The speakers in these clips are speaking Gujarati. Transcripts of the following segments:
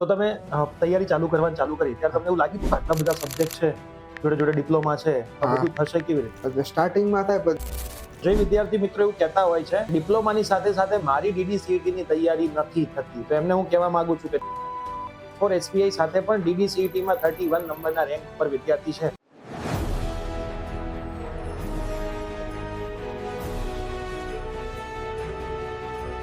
તો તમે તૈયારી ચાલુ કરી ત્યારે તમને એવું લાગ્યું કે આટલા બધા સબ્જેક્ટ છે, જોડે જોડે ડિપ્લોમા છે, તો હા. બધું થશે કેવી રીતે? સ્ટાર્ટિંગમાં થાય પણ જે વિદ્યાર્થી મિત્રો એવું કહેતા હોય છે ડિપ્લોમાની સાથે સાથે મારી DDCET ની તૈયારી નથી થતી, તો એમને હું કહેવા માંગુ છું કે ફોર SBI સાથે પણ DDCET માં 31 નંબરના રેન્ક પર વિદ્યાર્થી છે.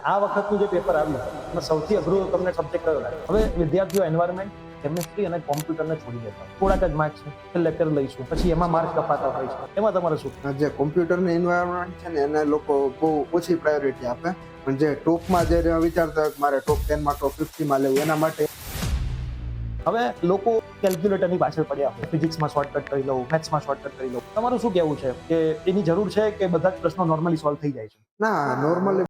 આ વખતનું જે પેપર આવ્યું એમાં સૌથી અઘરું તમને સબ્જેક્ટ કયો લાગે? હવે વિદ્યાર્થીઓ એન્વાયરમેન્ટ, કેમિસ્ટ્રી અને કોમ્પ્યુટરને છોડી દેતા હોય. થોડાક જ માર્ક્સ છે, છેલ્લે કરી લઈશું, પછી એમાં માર્ક્સ કપાતા હોય છે. એમાં તમારે શું? જે કોમ્પ્યુટરની એન્વાયરમેન્ટ છે ને એને લોકો બહુ ઓછી પ્રાયોરિટી આપે, પણ જે ટોપમાં જે વિચારતા હોય કે મારે ટોપ 10માં ટોપ 50માં લેવું, એના માટે હવે લોકો કેલ્ક્યુલેટરની પાછળ પડ્યા હોય, ફિઝિક્સમાં શોર્ટકટ કરી લઉં, મેથ્સમાં શોર્ટકટ કરી લઉં. તમારું શું કહેવું છે કે એની જરૂર છે કે બધા જ પ્રશ્નો નોર્મલી સોલ્વ થઈ જાય છે? ના, નોર્મલી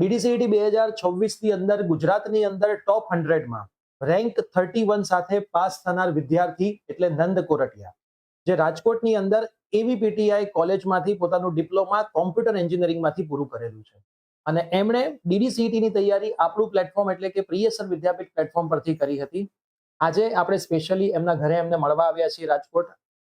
DDCET 2026 ની અંદર ગુજરાતની અંદર ટોપ 100માં રેન્ક 31 સાથે પાસ થનાર વિદ્યાર્થી એટલે નંદ કોરટિયા, જે રાજકોટની અંદર AVPTI કોલેજમાંથી પોતાનું ડિપ્લોમા કોમ્પ્યુટર એન્જિનિયરિંગમાંથી પૂરું કરેલું છે. અને એમણે DDCET ની તૈયારી આપણું પ્લેટફોર્મ એટલે કે પ્રિયસર વિદ્યાપીઠ પ્લેટફોર્મ પરથી કરી હતી. આજે આપણે સ્પેશિયલી એમના ઘરે એમને મળવા આવ્યા છીએ રાજકોટ.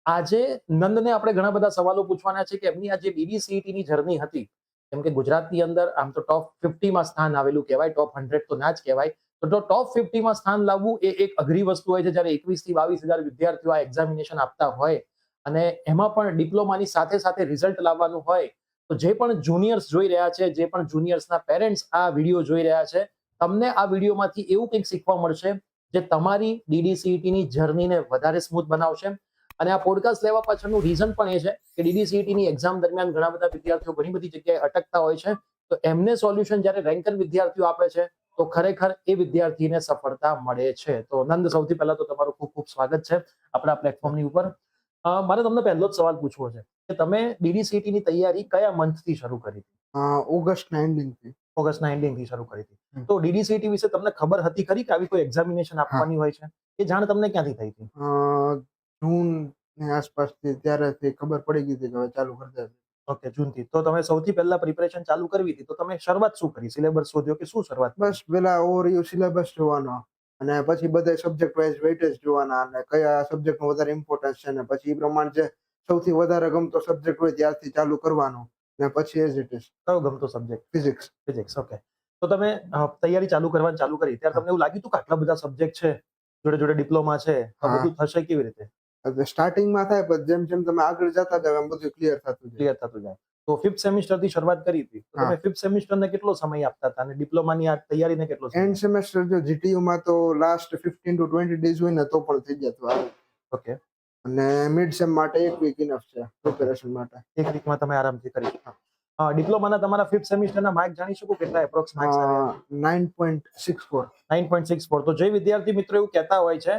આજે નંદને આપણે ઘણા બધા સવાલો પૂછવાના છે કે એમની આ જે DDCET ની જર્ની હતી, કેમ કે ગુજરાતની અંદર આમ તો ટોપ 50માં સ્થાન આવેલું કહેવાય, ટોપ 100 તો ના જ કહેવાય. તો ટોપ 50માં સ્થાન લાવવું એ એક અઘરી વસ્તુ હોય છે, જ્યારે 21 થી 22,000 વિદ્યાર્થીઓ આ એક્ઝામિનેશન આપતા હોય અને એમાં પણ ડિપ્લોમાની સાથે સાથે રિઝલ્ટ લાવવાનું હોય, તો જે પણ જુનિયર્સ જોઈ રહ્યા છે, જે પણ જુનિયર્સના પેરેન્ટ્સ આ વિડીયો જોઈ રહ્યા છે, તમને આ વિડીયોમાંથી એવું કંઈક શીખવા મળશે જે તમારી DDCET ની જર્નીને વધારે સ્મૂથ બનાવશે. અને આ પોડકાસ્ટ લેવા પાછળનું રીઝન પણ એ છે કે DDCET ની એક્ઝામ દરમિયાન ઘણા બધા વિદ્યાર્થીઓ ઘણી બધી જગ્યાએ અટકતા હોય છે, તો એમને સોલ્યુશન જ્યારે રેન્કર વિદ્યાર્થીઓ આપે છે તો ખરેખર એ વિદ્યાર્થીને સફળતા મળે છે. તો નંદ, સૌથી પહેલા તો તમારું ખૂબ ખૂબ સ્વાગત છે આપણા પ્લેટફોર્મની ઉપર. મારે તમને પહેલો જ સવાલ પૂછવો છે કે તમે DDCET ની તૈયારી કયા મંથથી શરૂ કરી હતી? ઓગસ્ટના એન્ડિંગથી. ઓગસ્ટના એન્ડિંગથી શરૂ કરી હતી. તો DDCET વિશે તમને ખબર હતી ખરી કે આવી કોઈ એક્ઝામિનેશન આપવાની હોય છે? એ જાણ તમને ક્યાંથી થઈ હતી? જૂનની આસપાસથી ત્યારેથી ખબર પડી ગઈ હતી કે હવે ચાલુ કરી દે. ઓકે, જૂનથી. તો તમે સૌથી પહેલા પ્રિપરેશન ચાલુ કરવી હતી, તો તમે શરૂઆત શું કરી? સિલેબસ શોધ્યો કે શું શરૂઆત કરી? બસ પેલા ઓવરવ્યુ સિલેબસ જોવાનો, અને પછી બધા સબ્જેક્ટ વાઇઝ વેઇટેજ જોવાના, અને કયા સબ્જેક્ટનું વધારે ઇમ્પોર્ટન્સ છે, ને પછી એ પ્રમાણે જે સૌથી વધારે ગમતો સબ્જેક્ટ હોય ત્યારથી ચાલુ કરવાનું, ને પછી એઝ ઇટ ઇઝ કયો ગમતો સબ્જેક્ટ? ફિઝિક્સ. ફિઝિક્સ. ઓકે. તો તમે તૈયારી કરવાની ચાલુ કરી ત્યારે તમને એવું લાગ્યું હતું કે આટલા બધા સબ્જેક્ટ છે, જોડે જોડે ડિપ્લોમા છે, તો હા. બધું થશે કેવી રીતે? સ્ટાર્ટિંગમાં થાય, પણ જેમ જેમ તમે આગળ જતા જાવ એમ બધું ક્લિયર થતું જાય. ક્લિયર થતું જાય. તો 5th સેમિસ્ટરથી શરૂઆત કરી હતી, તો હા. તમે 5th સેમિસ્ટરને કેટલો સમય આપતા હતા અને ડિપ્લોમાની આ તૈયારીને કેટલો સમય? એન્ડ સેમેસ્ટર જો GTU-માં તો લાસ્ટ 15 to 20 ડેઝ હોય ને તો પણ થઈ જતું. ઓકે. અને મિડ સેમ માટે એક વીક ઇનફ છે પ્રિપેરેશન માટે. એક વીકમાં તમે આરામથી કરી શકો. ડિપ્લોમાના તમારા 5th સેમિસ્ટરના માર્ક જાણી શકું કેટલા એપ્રોક્સ માર્ક્સ આવ્યા? 9.64. 9.64. તો જે વિદ્યાર્થી મિત્રો એવું કહેતા હોય છે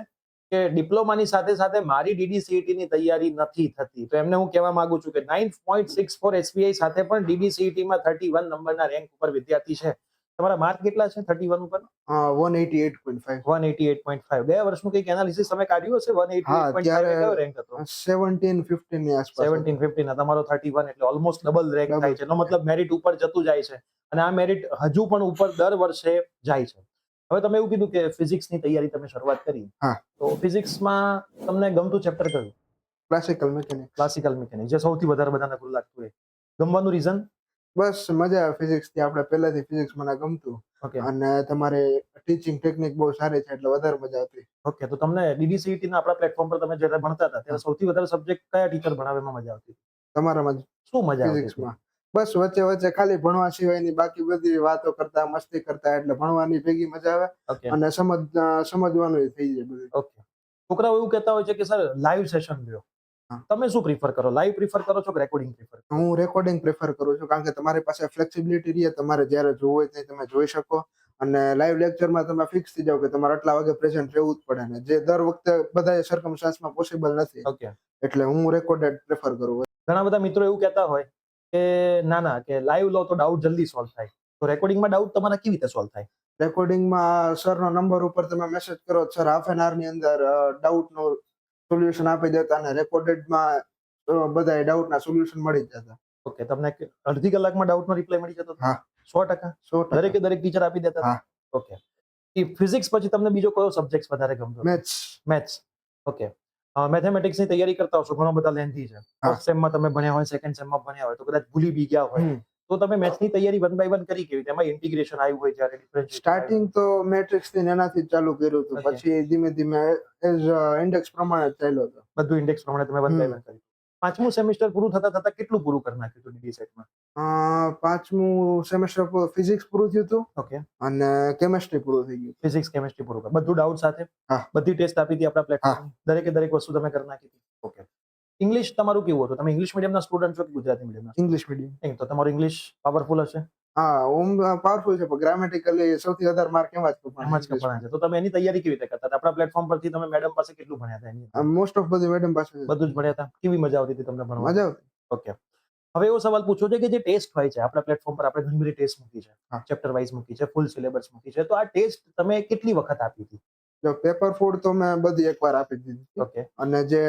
કે ડિપ્લોમાની સાથે સાથે મારી DDCET ની તૈયારી નથી થતી, તો એમને હું કહેવા માંગુ છું કે 9.64 SBI સાથે પણ DDCET માં 31 નંબરના રેન્ક ઉપર વિદ્યાર્થી છે. તમારા માર્ક કેટલા છે 31 ઉપર? 188.5. 188.5. ગયા વર્ષનું કંઈક એનાલિસિસ તમે કાઢ્યું હશે? 188.5 કયો રેન્ક હતો? 17-15 ની આસપાસ. 17-15. તમારો 31, એટલે ઓલમોસ્ટ ડબલ રેન્ક Double. થાય છે. એનો મતલબ મેરિટ ઉપર જતું જાય છે, અને આ મેરિટ હજુ પણ ઉપર દર વર્ષે જાય છે. હવે તમે એવું કીધું કે ફિઝિક્સની તૈયારી તમે શરૂઆત કરી. હા. તો ફિઝિક્સમાં તમને ગમતું ચેપ્ટર કયું? Classical mechanics. ક્લાસિકલ મિકેનિક્સ, જે સૌથી વધારે બધાને અઘરું લાગતું હોય. ગમવાનું રીઝન? બસ મજા આવે ફિઝિક્સ થી, આપણે પહેલાથી ફિઝિક્સ મને ગમતું, ઓકે. અને તમારે ટીચિંગ ટેકનિક બહુ સારી છે એટલે વધારે મજા આવતી. ઓકે. તો તમને DDCET ના આપણા પ્લેટફોર્મ પર તમે જ્યારે ભણતા હતા ત્યારે સૌથી વધારે સબ્જેક્ટ કયા ટીચર ભણાવે એમાં મજા આવતી? તમારામાં શું મજા આવતી હતી? ફિઝિક્સમાં બસ વચ્ચે વચ્ચે ખાલી ભણવા સિવાયની બાકી બધી વાતો કરતા, મસ્તી કરતા, એટલે ભણવાની ભેગી મજા આવે, ઓકે. અને સમજવાનું થઈ જાય બધું. ઓકે. છોકરાઓ એવું કહેતા હોય છે કે સર લાઈવ સેશન લ્યો. હા. તમે શું પ્રિફર કરો? લાઈવ પ્રિફર કરો છો કે રેકોર્ડિંગ પ્રિફર? હું રેકોર્ડિંગ પ્રેફર કરું છું, કારણ કે તમારી પાસે ફ્લેક્સિબિલિટી રહે, તમારે જ્યારે જોવું હોય તે તમે જોઈ શકો, અને લાઈવ લેક્ચરમાં તમે ફિક્સ થઈ જાવ કે તમારે આટલા વાગે પ્રેઝન્ટ રહેવું જ પડે ને જે દર વખતે બધા સર્કમસ્ટાન્સમાં પોસિબલ નથી. ઓકે. એટલે હું રેકોર્ડેડ પ્રેફર કરું. ઘણા બધા મિત્રો એવું કહેતા હોય કે ના કે લાઈવ લો તો ડાઉટ જલ્દી સોલ્વ થાય. તો રેકોર્ડિંગમાં ડાઉટ તમારા કેવી રીતે સોલ્વ થાય? રેકોર્ડિંગમાં સરનો નંબર ઉપર તમે મેસેજ કરો, સર હાફ એન આવરની અંદર ડાઉટનું સોલ્યુશન આપી દેતા, અને રેકોર્ડેડમાં બધા ડાઉટના સોલ્યુશન મળી જ જતા. ઓકે, તમને અડધી કલાકમાં ડાઉટનો રિપ્લાય મળી જતો? હા. 100%? 100%. દરેકે દરેક ટીચર આપી દેતા? હા. ઓકે. ફિઝિક્સ પછી તમને બીજો કયો સબ્જેક્ટ વધારે ગમતો? મેથ્સ. ઓકે. મેથેમેટિક્સની તૈયારી કરતા હશો, ઘણો બધા લેન્થી છે. ફર્સ્ટ સેમમાં તમે ભણ્યા હોય, સેકન્ડ સેમમાં ભણ્યા હોય, તો કદાચ ભૂલી બી ગયા હોય, તો તમે મેથ્સની તૈયારી 1 by 1 કરી કેવી રીતે? એમાં ઇન્ટિગ્રેશન આવ્યું હોય જ્યારે ડિફરન્શિએશન સ્ટાર્ટિંગ તો મેટ્રિક્સ થી એનાથી જ ચાલુ કર્યું હતું. Okay. પછી ધીમે ધીમે એઝ ઇન્ડેક્સ પ્રમાણે જ ચાલ્યો હતો. બધું ઇન્ડેક્સ પ્રમાણે તમે 1 by 1 કર્યું. પાંચમું સેમિસ્ટર પૂરું થતા કેટલું પૂરું કરી નાખ્યું હતું ડીડી સેટમાં? પાંચમું સેમેસ્ટર ફિઝિક્સ પૂરું થયું હતું ઓકે. અને કેમેસ્ટ્રી પૂરું થઈ ગયું. ફિઝિક્સ કેમેસ્ટ્રી પૂરું કર્યું, બધું ડાઉટ સાથે? હા. બધી ટેસ્ટ આપી હતી આપણા પ્લેટફોર્મ? દરેકે દરેક વસ્તુ તમે કરી નાખી હતી? ઓકે. ઇંગ્લિશ તમારું કેવું હતું? તમે ઇંગ્લિશ મીડિયમના સ્ટુડન્ટ છો કે ગુજરાતી મીડિયમના? English medium. તો તમારું ઇંગ્લિશ પાવરફુલ હશે? હા, ઓમ પાવરફુલ છે, પણ ગ્રામેટિકલી સૌથી વધારે માર્ક એમાં જ કપાણા છે. તો તમે એની તૈયારી કેવી રીતે કરતા હતા? આપણા પ્લેટફોર્મ પરથી તમે મેડમ પાસે કેટલું ભણ્યા હતા એની? મોસ્ટ ઓફ બધી મેડમ પાસે બધું જ ભણ્યા હતા? કેવી મજા આવતી હતી તમને ભણવામાં? મજા આવતી. ઓકે. હવે એવો સવાલ પૂછો છે કે જે ટેસ્ટ હોય છે આપણા પ્લેટફોર્મ પર, આપણે ઘણી બધી ટેસ્ટ મૂકી છે, હા. ચેપ્ટર વાઇઝ મૂકી છે, ફૂલ સિલેબસ મૂકી છે, તો આ ટેસ્ટ તમે કેટલી વખત આપી હતી? જો પેપર ફૂડ તો મેં બધી એકવાર આપી દીધી. ઓકે. અને જે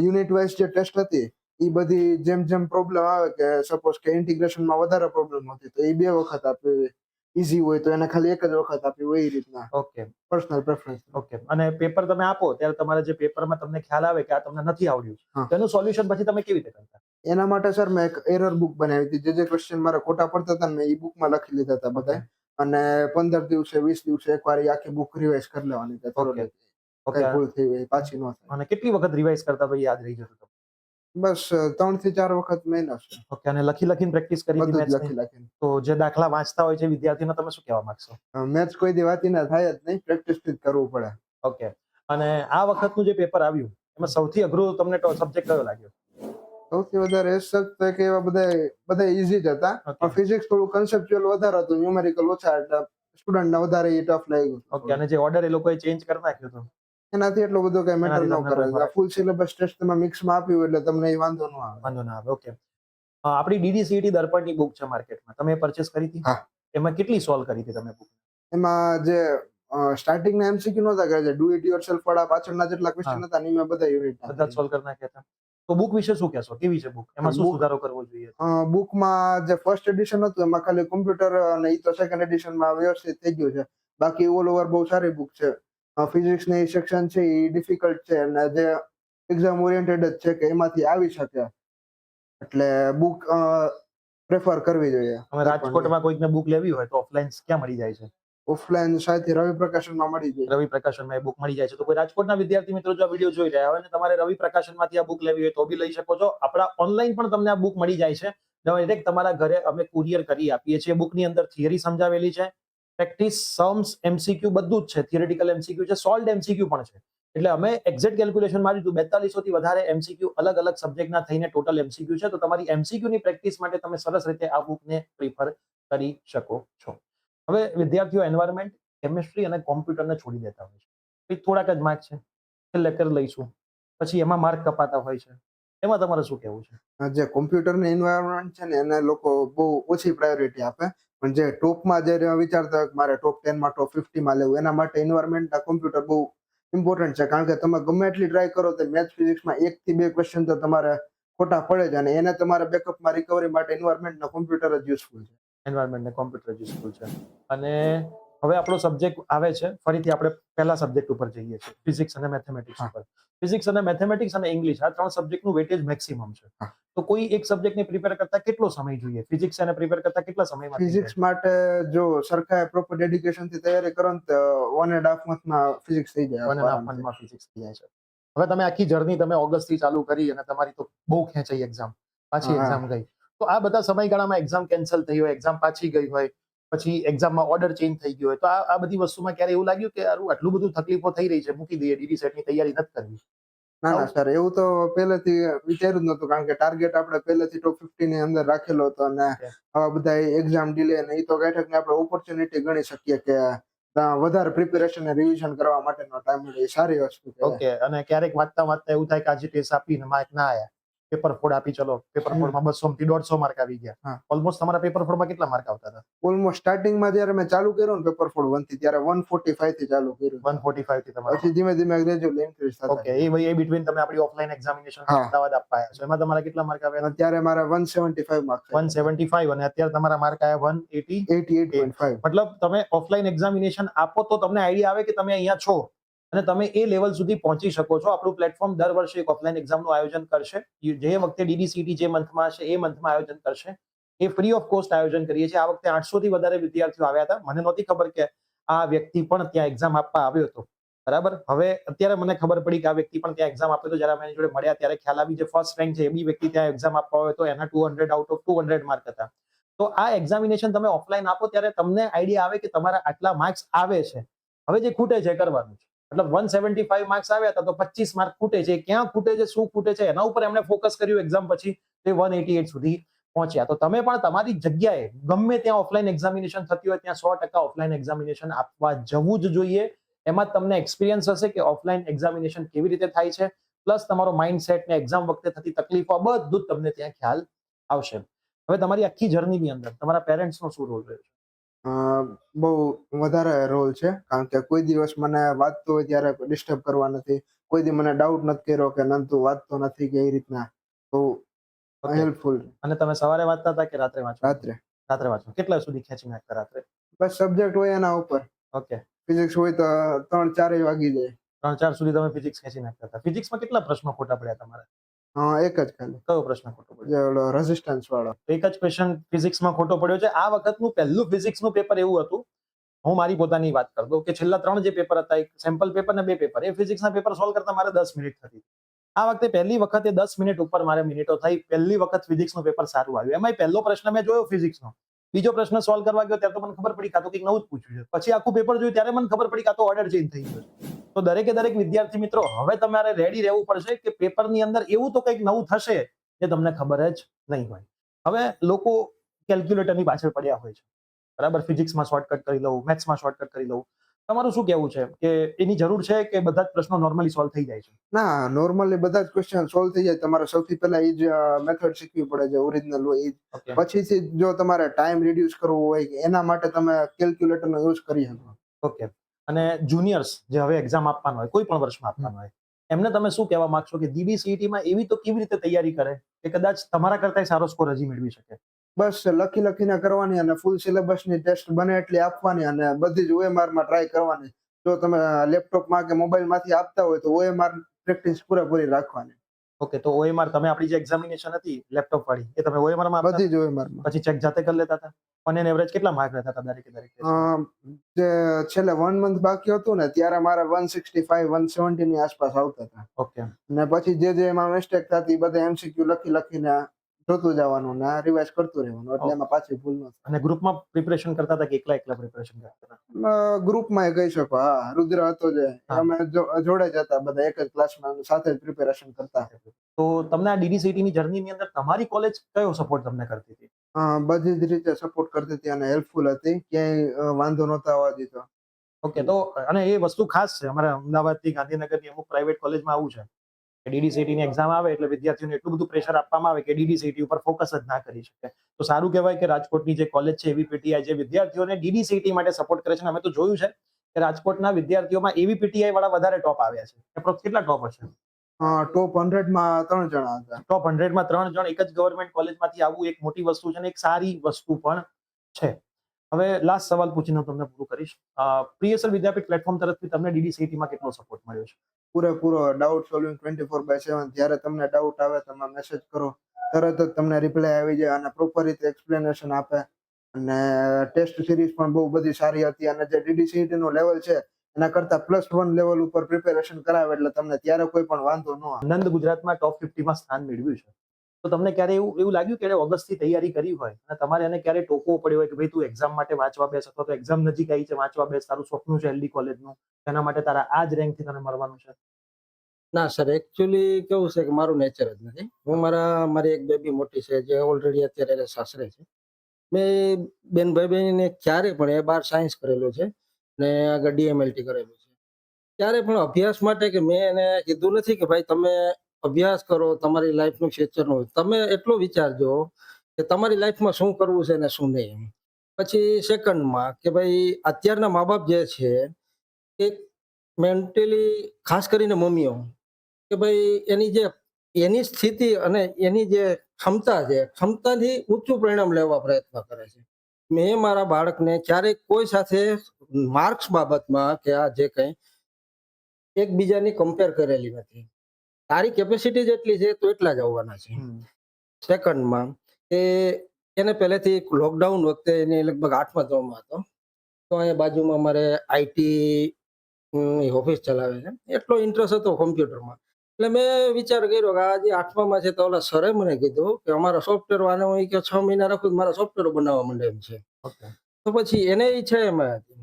યુનિટ વાઇઝ જે ટેસ્ટ હતી એ બધી જેમ જેમ પ્રોબ્લેમ આવે, કે સપોઝ કે ઇન્ટિગ્રેશનમાં વધારે પ્રોબ્લેમ હતી તો એ 2 વખત આપી, ઈઝી હોય તો એને ખાલી 1 જ વખત આપી હોય, એ રીતના. ઓકે. Personal preference. ઓકે. અને પેપર તમે આપો ત્યારે તમારે જે પેપરમાં તમને ખ્યાલ આવે કે આ તમને નથી આવડ્યું, હા. તો એનું સોલ્યુશન પછી તમે કેવી રીતે કરતા? એના માટે સર મેં એક એરર બુક બનાવી હતી. જે ક્વેશ્ચન મારે ખોટા પડતા હતા મેં એ બુકમાં લખી લીધા હતા બધા. અને 15 દિવસે 20 દિવસે એકવાર એ આખી બુક રિવાઇઝ કરી લેવાની છે. ઓકે. કઈ ભૂલ થઈ હોય પાછી ન થાય. અને કેટલી વખત રિવાઇઝ કરતા તો યાદ રહી જતું? બસ 3 થી 4 વખત મહિનો છે. ઓકે. અને લખીને પ્રેક્ટિસ કરી હતી બધું જ મેથ્સની? લખીને. તો જે દાખલા વાંચતા હોય છે વિદ્યાર્થીને તમે શું કહેવા માંગશો? મેથ્સ કોઈ દી વાંચી ના થાય જ નહીં, પ્રેક્ટિસ થી જ કરવું પડે. ઓકે. અને આ વખતનું જે પેપર આવ્યું એમાં સૌથી અઘરું તમને સબ્જેક્ટ કયો લાગ્યો? સૌથી વધારે એ સબ્જેક્ટ કે એવા બધા ઈઝી જ હતા, પણ ફિઝિક્સ થોડું કન્સેપ્ચ્યુઅલ વધારે હતું, ન્યુમેરિકલ ઓછા, એટલે સ્ટુડન્ટને વધારે એ ટફ લાગ્યું. ઓકે. અને જે ઓર્ડર એ લોકોએ ચેન્જ કરી નાખ્યો હતો એનાથી એટલો બધો કઈ મેટર ન એનાથી કરે. તમને ફૂલ સિલેબસ ટેસ્ટ તમે મિક્સમાં આપ્યું એટલે તમને એ વાંધો ન આવે. વાંધો ના આવે. ઓકે. આપણી ડીડીસીટી દર્પણની બુક છે માર્કેટમાં, તમે પરચેસ કરી હતી? હા. એમાં કેટલી સોલ્વ કરી હતી તમે બુક? એમાં જે સ્ટાર્ટિંગના એમસીક્યુ નહોતા કર્યા, જે ડુ ઇટ યોરસેલ્ફ વાળા પાછળના જેટલા ક્વેશ્ચન હતા ને મેં બધા યુનિટ બધા સોલ્વ કરી નાખ્યા હતા. તો બુક વિશે શું કહેશો? કેવી છે બુક? એમાં શું સુધારો કરવો જોઈએ? બુકમાં જે ફર્સ્ટ એડિશન હતું એમાં ખાલી કોમ્પ્યુટર, અને એ તો સેકન્ડ એડિશનમાં વ્યવસ્થિત થઈ ગયું છે. બાકી ઓલ ઓવર બહુ સારી બુક છે. ફિઝિક્સની સેક્શન છે એ ડિફિકલ્ટ છે, અને જે એક્ઝામ ઓરિએન્ટેડ જ છે કે એમાંથી આવી શકે, એટલે બુક પ્રેફર કરવી જોઈએ. હવે રાજકોટમાં કોઈકને બુક લેવી હોય તો ઓફલાઈન ક્યાં મળી જાય છે? ઓફલાઈન સાથે રવિ પ્રકાશનમાં મળી જાય. રવિ પ્રકાશનમાં એ બુક મળી જાય છે. તો કોઈ રાજકોટના વિદ્યાર્થી મિત્રો જો આ વિડીયો જોઈ રહ્યા હોય અને તમારે રવિ પ્રકાશનમાંથી આ બુક લેવી હોય તો બી લઈ શકો છો. આપણા ઓનલાઈન પણ તમને આ બુક મળી જાય છે. ડાયરેક્ટ તમારા ઘરે અમે કુરિયર કરી આપીએ છીએ. બુકની અંદર થિયરી સમજાવેલી છે, પ્રેક્ટિસ, સમ્સ, એમસીક્યુ બધું જ છે. થિયરેટિકલ એમસીક્યુ છે, સોલ્ડ એમસીક્યુ પણ છે. એટલે અમે એક્ઝેક્ટ કેલ્ક્યુલેશન માર્યું હતું, 4200 થી વધારે એમસીક્યુ અલગ અલગ સબ્જેક્ટના થઈને ટોટલ એમસીક્યુ છે. તો તમારી એમસીક્યુ ની પ્રેક્ટિસ માટે તમે સરસ રીતે આ બુકને પ્રિફર કરી શકો છો. હવે વિદ્યાર્થીઓ એન્વાયરમેન્ટ, કેમિસ્ટ્રી અને કોમ્પ્યુટરને છોડી દેતા હોય છે. થોડાક જ માર્ક છે, છેલ્લે કરી લઈશું, પછી એમાં માર્ક કપાતા હોય છે. એમાં તમારે શું કહેવું છે? જે કોમ્પ્યુટરની એન્વાયરમેન્ટ છે ને એને લોકો બહુ ઓછી પ્રાયોરિટી આપે, પણ જે ટોપમાં જે વિચારતા હોય કે મારે ટોપ 10માં ટોપ 50માં લેવું, એના માટે એન્વાયરમેન્ટના કોમ્પ્યુટર બહુ ઇમ્પોર્ટન્ટ છે. કારણ કે તમે ગમે એટલી ટ્રાય કરો તો મેથ્સ ફિઝિક્સમાં 1 થી 2 ક્વેશ્ચન તો તમારે ખોટા પડે જ, અને એને તમારે બેકઅપમાં રિકવરી માટે એન્વાયરમેન્ટના કોમ્પ્યુટર જ યુઝફુલ છે. એન્વાયરમેન્ટ ને કોમ્પ્યુટર યુઝફુલ છે. અને હવે આપણો સબ્જેક્ટ આવે છે, ફરીથી આપણે પહેલા સબ્જેક્ટ ઉપર જઈએ છીએ, ફિઝિક્સ અને મેથેમેટિક્સ ઉપર. ફિઝિક્સ અને મેથેમેટિક્સ અને ઇંગ્લિશ આ 3 સબ્જેક્ટનું વેટેજ મેક્સિમમ છે. તો કોઈ એક સબ્જેક્ટને પ્રિપેર કરતા કેટલો સમય જોઈએ? ફિઝિક્સ એને પ્રિપેર કરતા કેટલા સમયમાં? ફિઝિક્સ માટે જો સરખા પ્રોપર ડેડિકેશનથી તૈયારી કરો ને તો 1.5 મંથમાં ફિઝિક્સ થઈ જાય. 1.5 મંથમાં ફિઝિક્સ થઈ જાય છે. હવે તમે આખી જર્ની તમે ઓગસ્ટથી ચાલુ કરી અને તમારી તો બહુ ખેંચાઈ એક્ઝામ, પાછી એક્ઝામ ગઈ. તો આ બધા સમયગાળામાં એક્ઝામ કેન્સલ થઈ હોય, એક્ઝામ પાછી ગઈ હોય, પછી એક્ઝામમાં ઓર્ડર ચેન્જ થઈ ગયો હોય, તો આ બધી વસ્તુમાં ક્યારે એવું લાગ્યું કે આટલું બધું તકલીફો થઈ રહી છે, મૂકી દઈએ, ડીડી સેટની તૈયારી નથી કરવી? ના ના સર, એવું તો પહેલેથી વિચાર્યું જ નતું, કારણ કે ટાર્ગેટ આપણે પહેલેથી ટોપ 50 ની અંદર રાખેલો હતો. અને Okay. આવા બધા એક્ઝામ ડિલે ને એ તો કઈ ને આપણે ઓપોર્ચ્યુનિટી ગણી શકીએ કે વધારે પ્રિપેરેશન અને રિવિઝન કરવા માટેનો ટાઈમ મળે, એ સારી વસ્તુ કહેવાય. ઓકે, અને ક્યારેક વાંચતા વાંચતા એવું થાય કે આજે ટેસ્ટ આપીને માર્ક ના આવ્યા, પેપર ફોડ આપી, ચલો પેપર ફોડમાં 200 થી 150 માર્ક આવી ગયા. હા. ઓલમોસ્ટ તમારા પેપર ફોડમાં કેટલા માર્ક આવતા હતા? ઓલમોસ્ટ સ્ટાર્ટિંગમાં જ્યારે મેં ચાલુ કર્યું ને પેપર ફોડ 1 થી, ત્યારે 145 થી ચાલુ કર્યું. 145 થી તમારા. પછી ધીમે ધીમે ગ્રેજ્યુઅલી ઇન્ક્રીઝ થતા ઓકે, એ બિટવીન તમે આપણી ઓફલાઈન એક્ઝામિનેશન હા. અમદાવાદ આપવા આવ્યા છો, એમાં તમારા કેટલા માર્ક આવ્યા? અત્યારે મારા 175 માર્ક્સ 175, અને અત્યારે તમારા માર્ક આવ્યા 180. 88.5. મતલબ તમે ઓફલાઈન એક્ઝામિનેશન આપો તો તમને આઈડિયા આવે કે તમે અહીંયા છો અને તમે એ લેવલ સુધી પહોંચી શકો છો. આપણું પ્લેટફોર્મ દર વર્ષે એક ઓફલાઈન એક્ઝામનું આયોજન કરશે. જે વખતે ડીડીસીટી જે મંથમાં હશે એ મંથમાં આયોજન કરશે. એ ફ્રી ઓફ કોસ્ટ આયોજન કરીએ છીએ. આ વખતે 800 થી વધારે વિદ્યાર્થીઓ આવ્યા હતા. મને નહોતી ખબર કે આ વ્યક્તિ પણ ત્યાં એક્ઝામ આપવા આવ્યો હતો. બરાબર, હવે અત્યારે મને ખબર પડી કે આ વ્યક્તિ પણ ત્યાં એક્ઝામ આપ્યો હતો. જ્યારે અમે એની જોડે મળ્યા ત્યારે ખ્યાલ આવી, જે ફર્સ્ટ રેન્ક છે એ બી વ્યક્તિ ત્યાં એક્ઝામ આપવા આવ્યો હતો. એના 200 આઉટ ઓફ 200 માર્ક હતા. તો આ એક્ઝામિનેશન તમે ઓફલાઈન આપો ત્યારે તમને આઈડિયા આવે કે તમારા આટલા માર્ક્સ આવે છે. હવે જે ખૂટે છે કરવાનું છે. મતલબ 175 માર્ક્સ આવ્યા હતા તો 25 માર્ક ખૂટે છે. ક્યાં ખૂટે છે, શું ખૂટે છે, એના ઉપર એમણે ફોકસ કર્યું એક્ઝામ પછી તે 188 સુધી પહોંચ્યા. તો તમે પણ તમારી જગ્યાએ ગમે ત્યાં ઓફલાઈન એક્ઝામિનેશન થતી હોય ત્યાં 100% ઓફલાઈન એક્ઝામિનેશન આપવા જવું જ જોઈએ. એમાં તમને એક્સપિરિયન્સ હશે કે ઓફલાઈન એક્ઝામિનેશન કેવી રીતે થાય છે, પ્લસ તમારો માઇન્ડસેટ ને એક્ઝામ વખતે થતી તકલીફો બધું જ તમને ત્યાં ખ્યાલ આવશે. હવે તમારી આખી જર્નીની અંદર તમારા પેરેન્ટ્સનો શું રોલ રહ્યો છે? બહુ વધારે રોલ છે, કારણ કે કોઈ દિવસ મને વાંચતો હોય ત્યારે ડિસ્ટર્બ કરવા નથી, કોઈ દી મને ડાઉટ નથી કર્યો કે નંતુ વાંચતો નથી કે એ રીતના. બહુ ઓકે, હેલ્પફુલ. અને તમે સવારે વાંચતા હતા કે રાત્રે વાંચતા? રાત્રે. રાત્રે વાંચો. કેટલા સુધી ખેંચી નાખતા રાત્રે? બસ સબ્જેક્ટ હોય એના ઉપર. ઓકે, ફિઝિક્સ હોય તો 3-4 વાગી જાય. 3-4 સુધી તમે ફિઝિક્સ ખેંચી નાખતા હતા. ફિઝિક્સમાં કેટલા પ્રશ્નો ખોટા પડ્યા તમારા? એક જ ખાલી, કયો પ્રશ્ન ખોટો પડ્યો? જે ઓલો રેઝિસ્ટન્સ વાળો. એક જ ક્વેશ્ચન ફિઝિક્સમાં ખોટો પડ્યો છે. આ વખતનું પહેલું ફિઝિક્સનું પેપર એવું હતું, હું મારી પોતાની વાત કર દઉં, કે છેલ્લા 3 જે પેપર હતા, એક સેમ્પલ પેપર ને 2 પેપર, એ ફિઝિક્સના પેપર સોલ્વ કરતા મારે 10 મિનિટ થતી. આ વખતે પહેલી વખતે 10 મિનિટ ઉપર મારે મિનિટો થઈ. પહેલી વખત ફિઝિક્સનું પેપર સારું આવ્યું. એમાંય પહેલો પ્રશ્ન મેં જોયો ફિઝિક્સનો, બીજો પ્રશ્ન સોલ્વ કરવા ગયો ત્યારે તો મને ખબર પડી કાં તો કંઈક નવું જ પૂછ્યું છે. પછી આખું પેપર જોયું ત્યારે મને ખબર પડી કાં તો ઓર્ડર ચેન્જ થઈ ગયો છે. તો દરેકે દરેક વિદ્યાર્થી મિત્રો, હવે તમારે રેડી રહેવું પડશે કે પેપરની અંદર એવું તો કંઈક નવું થશે જે તમને ખબર જ નહીં હોય. હવે લોકો કેલ્ક્યુલેટરની પાછળ પડ્યા હોય છે. બરાબર, ફિઝિક્સમાં શોર્ટકટ કરી લઉં, મેથ્સમાં શોર્ટકટ કરી લઉં. તમારું શું કહેવું છે કે એની જરૂર છે કે બધા જ પ્રશ્નો નોર્મલી સોલ્વ થઈ જાય છે? ના, નોર્મલી બધા જ ક્વેશ્ચન સોલ્વ થઈ જાય. તમારે સૌથી પહેલા એ જ મેથડ શીખવી પડે, જે ઓરિજિનલ હોય એ જ. ઓકે, પછીથી જો તમારે ટાઈમ રિડ્યુસ કરવો હોય કે એના માટે તમે કેલ્ક્યુલેટરનો યુઝ કરી શકો. ઓકે. અને જુનિયર્સ જે હવે એક્ઝામ આપવાનો હોય, કોઈ પણ વર્ષમાં આપવાનો હોય, એમને તમે શું કહેવા માંગશો કે DBCET-માં એવી તો કેવી રીતે તૈયારી કરે કે કદાચ તમારા કરતાંય સારો સ્કોર હજી મેળવી શકે? બસ લખીને કરવાની, અને ફૂલ સિલેબસની ટેસ્ટ બને એટલી આપવાની, અને બધી જ OMR-માં ટ્રાય કરવાની. જો તમે લેપટોપમાં કે મોબાઈલમાંથી આપતા હોય તો OMR પ્રેક્ટિસ પૂરેપૂરી રાખવાની. ઓકે, તો OMR તમે આપણી જે એક્ઝામિનેશન હતી લેપટોપ વાળી, એ તમે OMR-માં આપતા? બધી જ OMR-માં. પછી ચેક જાતે કરી લેતા હતા? ઓન એન એવરેજ કેટલા માર્ક રહેતા હતા દરેકે દરેક ટેસ્ટમાં? જે છેલ્લે 1 મંથ બાકી હતું ને, ત્યારે મારા 165-170 ની આસપાસ આવતા હતા. ઓકે, અને પછી જે એમાં મિસ્ટેક થતી એ બધા MCQ લખીને જોતું જવાનું ને રિવાઇઝ કરતું રહેવાનું, એટલે એમાં પાછી ભૂલ ન થાય. અને ગ્રુપમાં પ્રિપરેશન કરતા હતા કે એકલા એકલા પ્રિપરેશન કરતા હતા? ગ્રુપમાં કહી શકો. હા, રુદ્ર હતો જે, હા. અમે જોડે જ હતા, બધા એક જ ક્લાસમાં સાથે જ પ્રિપેરેશન કરતા. તો તમને આ DDCET-ની જર્નીની અંદર તમારી કોલેજ કયો સપોર્ટ તમને કરતી હતી? બધી જ રીતે સપોર્ટ કરતી હતી અને હેલ્પફુલ હતી. ક્યાંય વાંધો નહોતો આવવા દીધો. ઓકે, તો અને એ વસ્તુ ખાસ છે અમારા અમદાવાદથી ગાંધીનગરની અમુક પ્રાઇવેટ કોલેજમાં આવું છે કે DDCET-ની એક્ઝામ આવે એટલે વિદ્યાર્થીઓને એટલું બધું પ્રેશર આપવામાં આવે કે DDCET ઉપર ફોકસ જ ના કરી શકે. તો સારું કહેવાય કે રાજકોટની જે કોલેજ છે AVPTI, જે વિદ્યાર્થીઓને DDCET માટે સપોર્ટ કરે છે. અમે તો જોયું છે કે રાજકોટના વિદ્યાર્થીઓમાં AVPTI વાળા વધારે ટોપ આવ્યા છે. એપ્રોક્સ કેટલા ટોપ હશે? ટોપ 100માં 3 જણા હતા. ટોપ 100માં 3 જણ એક જ ગવર્મેન્ટ કોલેજમાંથી આવવું એક મોટી વસ્તુ છે ને એક સારી વસ્તુ પણ છે. હવે લાસ્ટ સવાલ પૂછીને હું તમને પૂરું કરીશ. PSL વિદ્યાપીઠ પ્લેટફોર્મ તરફથી તમને DDCET-માં કેટલો સપોર્ટ મળ્યો છે? પૂરેપૂરો ડાઉટ સોલ્વિંગ 24/7. જ્યારે તમને ડાઉટ આવે તમે મેસેજ કરો, તરત જ તમને રિપ્લાય આવી જાય અને પ્રોપર રીતે એક્સપ્લેનેશન આપે. અને ટેસ્ટ સિરીઝ પણ બહુ બધી સારી હતી, અને જે DDCET નું લેવલ છે એના કરતા +1 લેવલ ઉપર પ્રિપેરેશન કરાવે, એટલે તમને ત્યારે કોઈ પણ વાંધો ન આવે. આનંદ ગુજરાતમાં ટોપ 50માં સ્થાન મેળવ્યું છે. તો તમને ક્યારે એવું લાગ્યું કે ઓગસ્ટથી તૈયારી કરી હોય અને તમારે એને ક્યારે ટોકવો પડ્યો હોય કે ભાઈ તું એક્ઝામ માટે વાંચવા બેસ, અથવા તો એક્ઝામ નજીક આવી છે વાંચવા બેસ, તારું સ્વપ્ન છે LD કોલેજનું, તેના માટે તારા આ જ રેન્કથી તને મળવાનું છે? ના સર, એકચ્યુઅલી કેવું છે કે મારું નેચર જ નથી. હું મારી એક બેબી મોટી છે જે ઓલરેડી અત્યારે એને સાસરે છે. મેં બેનને ક્યારે પણ એ 12 સાયન્સ કરેલું છે ને આગળ DMLT કરેલું છે. ક્યારે પણ અભ્યાસ માટે કે મેં એને કીધું નથી કે ભાઈ તમે અભ્યાસ કરો, તમારી લાઈફનું ફ્યુચરનું તમે એટલું વિચારજો કે તમારી લાઈફમાં શું કરવું છે ને શું નહીં એમ. પછી સેકન્ડમાં કે ભાઈ અત્યારના મા-બાપ જે છે એ મેન્ટલી ખાસ કરીને મમ્મીઓ કે ભાઈ એની સ્થિતિ અને એની જે ક્ષમતા છે, ક્ષમતાથી ઊંચું પરિણામ લેવા પ્રયત્ન કરે છે. મેં મારા બાળકને ક્યારેય કોઈ સાથે માર્ક્સ બાબતમાં કે આ જે કંઈ એકબીજાની કમ્પેર કરેલી નથી. તારી કેપેસિટી જેટલી છે તો એટલા જ આવવાના છે. સેકન્ડમાં કે એને પહેલેથી લોકડાઉન વખતે એને લગભગ 8મા ધોરણમાં હતો. તો અહીંયા બાજુમાં મારે IT ઓફિસ ચલાવે છે. એટલો ઇન્ટરેસ્ટ હતો કોમ્પ્યુટરમાં. એટલે મેં વિચાર કર્યો કે આ જે 8મામાં છે તો ઓલા સરે મને કીધું કે અમારા સોફ્ટવેર આને હું કે 6 મહિના રાખું મારા સોફ્ટવેર બનાવવા માંડે એમ છે. ઓકે. તો પછી એને ઈચ્છા એમાં હતી.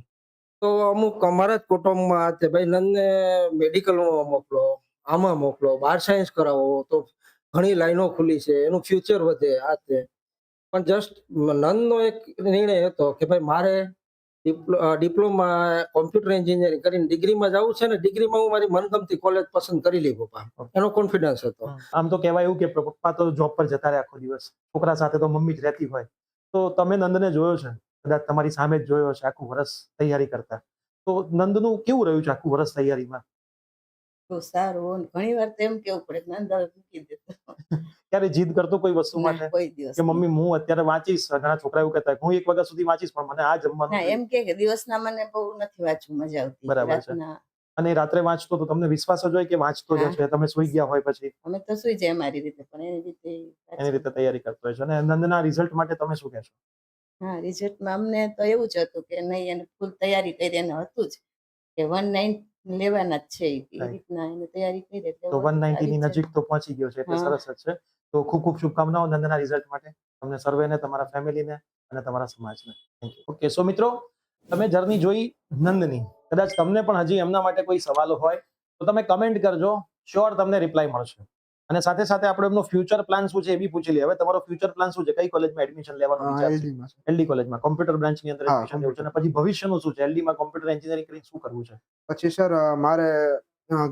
તો અમુક અમારા જ કુટુંબમાં તે ભાઈ નંદને મેડિકલમાં મોકલો, આમાં મોકલો, 12 સાયન્સ કરાવો તો ઘણી લાઈનો ખુલી છે, એનું ફ્યુચર વધે આ તે. પણ જસ્ટ નંદનો એક નિર્ણય હતો કે ભાઈ મારે ડિપ્લોમા કોમ્પ્યુટર એન્જિનિયરિંગ કરીને ડિગ્રીમાં જવું છે ને ડિગ્રીમાં હું મારી મનગમતી કોલેજ પસંદ કરી લઈ પપ્પા. એનો કોન્ફિડન્સ હતો. આમ તો કહેવાય એવું કે પપ્પા તો જોબ પર જતા રહે આખો દિવસ, છોકરા સાથે તો મમ્મી જ રહેતી હોય. તો તમે નંદને જોયો છે, કદાચ તમારી સામે જ જોયો છે આખું વર્ષ તૈયારી કરતા. તો નંદનું કેવું રહ્યું છે આખું વર્ષ તૈયારીમાં? બહુ સારું. ઘણી વાર તો એમ કેવું પડે કે નંદ હવે મૂકી દેતો. ક્યારે જીદ કરતો કોઈ વસ્તુ ના, માટે કોઈ દિવસ કે નહીં. મમ્મી હું અત્યારે વાંચીશ? ઘણા છોકરા એવું કહેતા હું 1 વાગ્યા સુધી વાંચીશ પણ મને આ ના, જમવાનું એમ કે દિવસના મને બહુ નથી વાંચવું મજા આવતી. બરાબર છે. રાતના અને રાત્રે વાંચતો તો તમને વિશ્વાસ જ હોય કે વાંચતો જ હા. છે, તમે સુઈ ગયા હોય પછી અમે તો સુઈ જાય મારી રીતે, પણ એની રીતે એની વાંચીએ. રીતે તૈયારી કરતો હોય છે. અને નંદના રિઝલ્ટ માટે તમે શું કહેશો? હા, રિઝલ્ટમાં અમને તો એવું જ હતું કે નહીં, એને ફૂલ તૈયારી કરી, એને હતું જ કે 190 લેવાના જ છે. એ Right. રીતના એને તૈયારી કરી એટલે તો 190 ની નજીક તો પહોંચી ગયો છે, એટલે હા. સરસ જ છે. તો ખૂબ ખૂબ શુભકામનાઓ નંદના રિઝલ્ટ માટે, તમને સર્વેને, તમારા ફેમિલીને અને તમારા સમાજને. Thank you. ઓકે, સો મિત્રો, તમે જર્ની જોઈ નંદની. કદાચ તમને પણ હજી એમના માટે કોઈ સવાલો હોય તો તમે કમેન્ટ કરજો, શ્યોર તમને રિપ્લાય મળશે. અને સાથે સાથે આપણે એમનો ફ્યુચર પ્લાન શું છે એ બી પૂછી લઈએ. હવે તમારો ફ્યુચર પ્લાન શું છે? કઈ કોલેજમાં એડમિશન લેવાનું વિચાર છે? LD માં છે. LD કોલેજમાં કોમ્પ્યુટર બ્રાન્ચની અંદર હા, એડમિશન લેવું છે. અને પછી ભવિષ્યનું શું છે? LD માં કોમ્પ્યુટર એન્જિનિયરિંગ કરીને શું કરવું છે? પછી સર મારે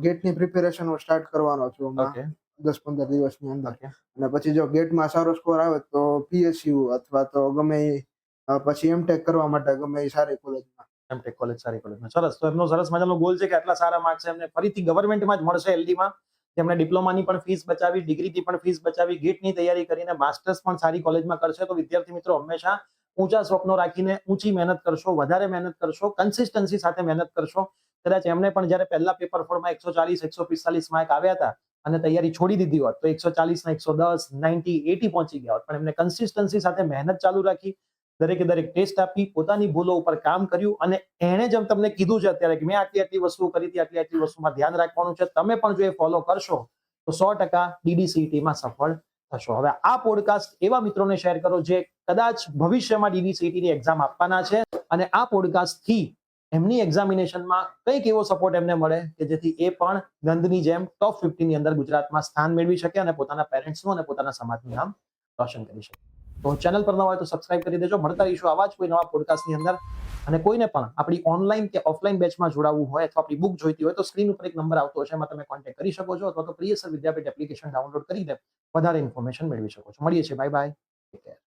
ગેટની પ્રિપેરેશન હું સ્ટાર્ટ કરવાનો છું હમણાં ઓકે 10-15 દિવસની અંદર. ઓકે અને પછી જો ગેટમાં સારો સ્કોર આવે તો PSU અથવા તો ગમે એ પછી એમટેક કરવા માટે ગમે એ સારી કોલેજમાં. એમટેક કોલેજ સારી કોલેજમાં. સરસ. તો એમનો સરસ મજાનો ગોલ છે કે આટલા સારા માર્ક્સ એમને ફરીથી ગવર્મેન્ટમાં જ મળશે LD માં. જેમણે ડિપ્લોમાની પણ ફીસ બચાવી, ડિગ્રીની પણ ફીસ બચાવી, ગેટની તૈયારી કરીને માસ્ટર્સ પણ સારી કોલેજમાં કરશે. તો વિદ્યાર્થી મિત્રો હંમેશા ઊંચા સ્વપ્નો રાખીને ઊંચી મહેનત કરશો, વધારે મહેનત કરશો, કન્સિસ્ટન્સી સાથે મહેનત કરશો. કદાચ એમને પણ જ્યારે પહેલા પેપર ફોરમાં 140-145 માર્ક આવ્યા હતા અને તૈયારી છોડી દીધી હોત તો 140 ના 110, 90, 80 પહોંચી ગયા હોત. પણ એમને કન્સિસ્ટન્સી સાથે મહેનત ચાલુ રાખી, દરેકે દરેક ટેસ્ટ આપી, પોતાની ભૂલો ઉપર કામ કર્યું. અને એણે જેમ તમને કીધું છે અત્યારે કે મેં આટલી વસ્તુઓ કરી હતી, આટલી વસ્તુમાં ધ્યાન રાખવાનું છે, તમે પણ જો એ ફોલો કરશો તો 100% DDCET-માં સફળ થશો. હવે આ પોડકાસ્ટ એવા મિત્રોને શેર કરો જે કદાચ ભવિષ્યમાં DDCET-ની એક્ઝામ આપવાના છે અને આ પોડકાસ્ટથી એમની એક્ઝામિનેશનમાં કંઈક એવો સપોર્ટ એમને મળે કે જેથી એ પણ નંદની જેમ ટોપ 50 ની અંદર ગુજરાતમાં સ્થાન મેળવી શકે અને પોતાના પેરેન્ટ્સનું અને પોતાના સમાજનું નામ રોશન કરી શકે. તો ચેનલ પર નવા હોય તો સબસ્ક્રાઇબ કરી દેજો. મળતા રહીશું આવા જ કોઈ નવા પોડકાસ્ટની અંદર. અને કોઈને પણ આપણી ઓનલાઈન કે ઓફલાઈન બેચમાં જોડાવવું હોય અથવા આપણી બુક જોઈતી હોય તો સ્ક્રીન ઉપર એક નંબર આવતો હશે, એમાં તમે કોન્ટેક્ટ કરી શકો છો, અથવા તો પ્રિયસર વિદ્યાપીઠ એપ્લિકેશન ડાઉનલોડ કરીને વધારે ઇન્ફોર્મેશન મેળવી શકો છો. મળીએ છીએ. Bye bye. Take care.